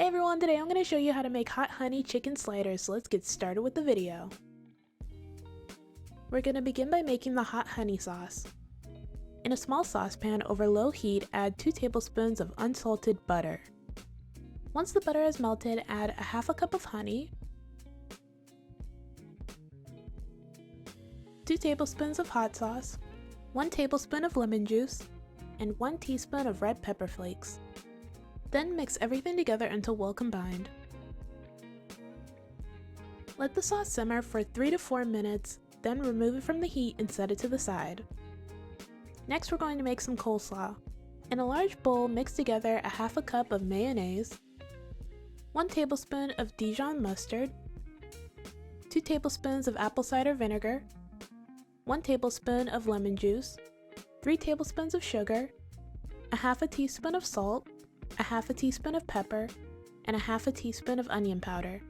Hey everyone, today I'm going to show you how to make hot honey chicken sliders, so let's get started with the video. We're going to begin by making the hot honey sauce. In a small saucepan over low heat, add 2 tablespoons of unsalted butter. Once the butter is melted, add a half a cup of honey, 2 tablespoons of hot sauce, 1 tablespoon of lemon juice, and 1 teaspoon of red pepper flakes. Then mix everything together until well combined. Let the sauce simmer for 3 to 4 minutes, then remove it from the heat and set it to the side. Next, we're going to make some coleslaw. In a large bowl, mix together a half a cup of mayonnaise, 1 tablespoon of Dijon mustard, 2 tablespoons of apple cider vinegar, 1 tablespoon of lemon juice, 3 tablespoons of sugar, a half a teaspoon of salt, a half a teaspoon of pepper, and a half a teaspoon of onion powder.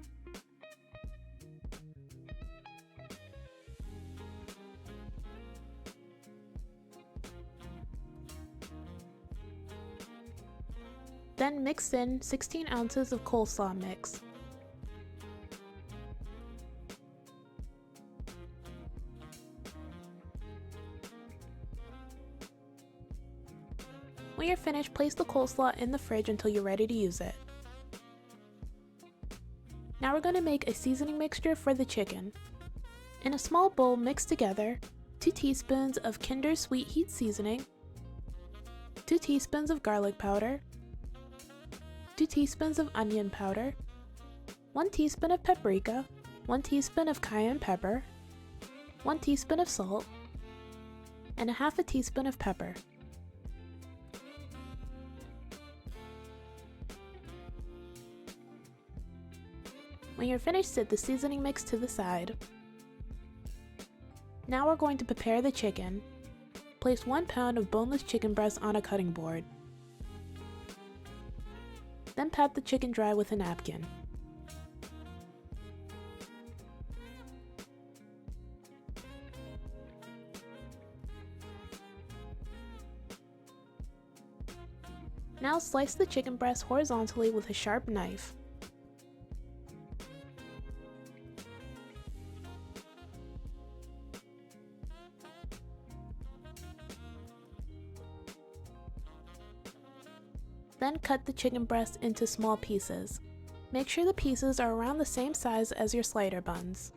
Then mix in 16 ounces of coleslaw mix. When you're finished, place the coleslaw in the fridge until you're ready to use it. Now we're going to make a seasoning mixture for the chicken. In a small bowl, mix together 2 teaspoons of Kinder Sweet Heat seasoning, 2 teaspoons of garlic powder, 2 teaspoons of onion powder, 1 teaspoon of paprika, 1 teaspoon of cayenne pepper, 1 teaspoon of salt, and a half a teaspoon of pepper. When you're finished, set the seasoning mix to the side. Now we're going to prepare the chicken. Place 1 pound of boneless chicken breast on a cutting board. Then pat the chicken dry with a napkin. Now slice the chicken breast horizontally with a sharp knife. Then cut the chicken breast into small pieces. Make sure the pieces are around the same size as your slider buns.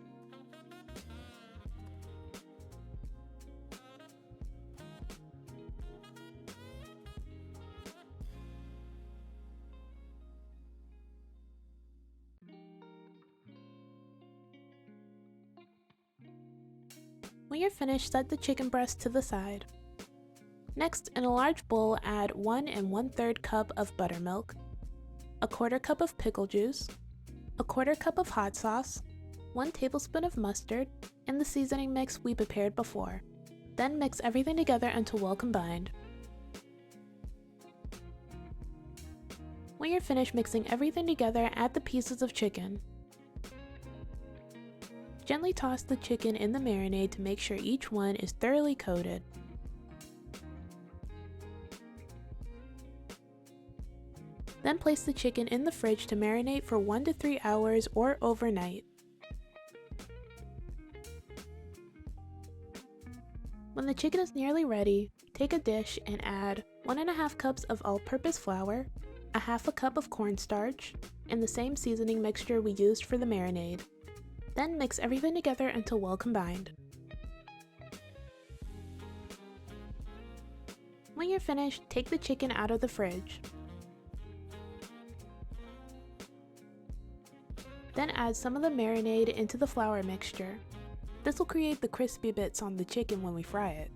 When you're finished, set the chicken breast to the side. Next, in a large bowl, add 1 1/3 cup of buttermilk, a 1/4 cup of pickle juice, a 1/4 cup of hot sauce, 1 tablespoon of mustard, and the seasoning mix we prepared before. Then mix everything together until well combined. When you're finished mixing everything together, add the pieces of chicken. Gently toss the chicken in the marinade to make sure each one is thoroughly coated. Then place the chicken in the fridge to marinate for 1 to 3 hours or overnight. When the chicken is nearly ready, take a dish and add 1 1/2 cups of all-purpose flour, a half a cup of cornstarch, and the same seasoning mixture we used for the marinade. Then mix everything together until well combined. When you're finished, take the chicken out of the fridge. Then add some of the marinade into the flour mixture. This will create the crispy bits on the chicken when we fry it.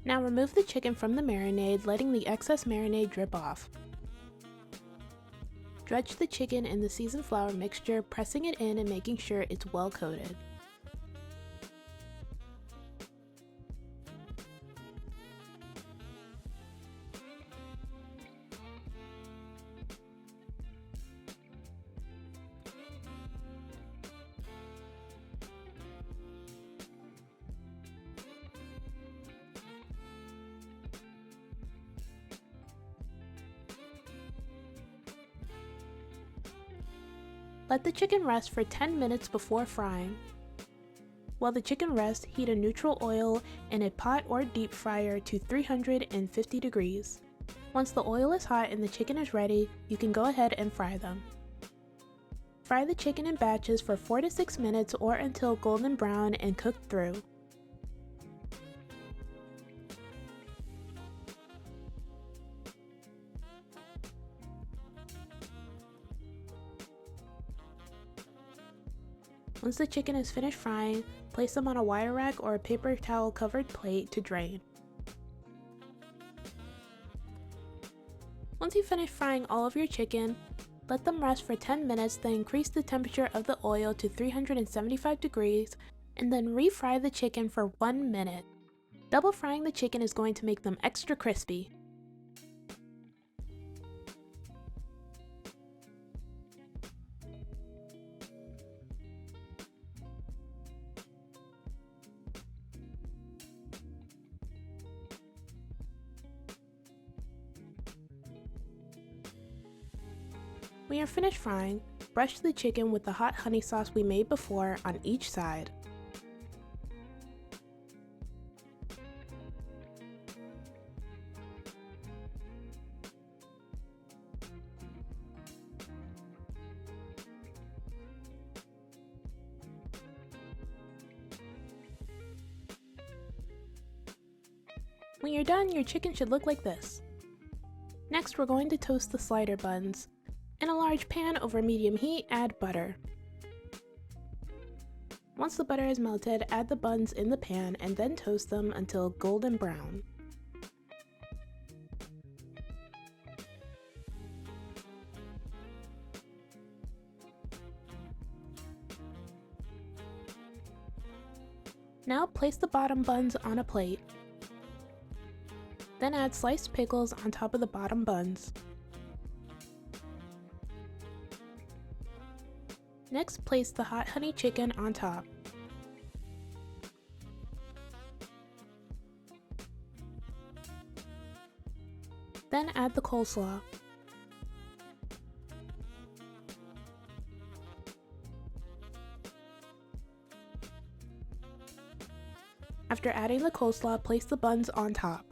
Now remove the chicken from the marinade, letting the excess marinade drip off. Dredge the chicken in the seasoned flour mixture, pressing it in and making sure it's well coated. Let the chicken rest for 10 minutes before frying. While the chicken rests, heat a neutral oil in a pot or deep fryer to 350 degrees. Once the oil is hot and the chicken is ready, you can go ahead and fry them. Fry the chicken in batches for 4 to 6 minutes or until golden brown and cooked through. Once the chicken is finished frying, place them on a wire rack or a paper towel covered plate to drain. Once you finish frying all of your chicken, let them rest for 10 minutes, then increase the temperature of the oil to 375 degrees, and then refry the chicken for 1 minute. Double frying the chicken is going to make them extra crispy. When you're finished frying, brush the chicken with the hot honey sauce we made before on each side. When you're done, your chicken should look like this. Next, we're going to toast the slider buns. In a large pan over medium heat, add butter. Once the butter is melted, add the buns in the pan and then toast them until golden brown. Now place the bottom buns on a plate. Then add sliced pickles on top of the bottom buns. Next, place the hot honey chicken on top. Then add the coleslaw. After adding the coleslaw, place the buns on top.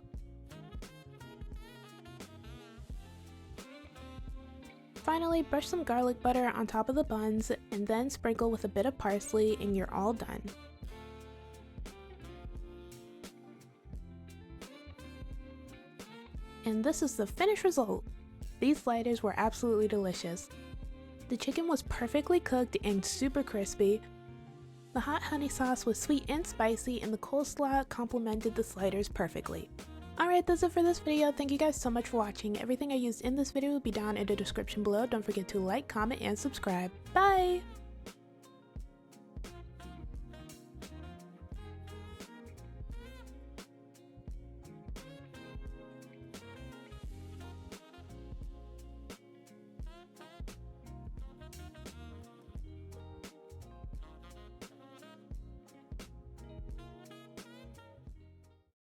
Finally, brush some garlic butter on top of the buns and then sprinkle with a bit of parsley and you're all done. And this is the finished result. These sliders were absolutely delicious. The chicken was perfectly cooked and super crispy. The hot honey sauce was sweet and spicy, and the coleslaw complemented the sliders perfectly. Alright, that's it for this video. Thank you guys so much for watching. Everything I used in this video will be down in the description below. Don't forget to like, comment, and subscribe. Bye!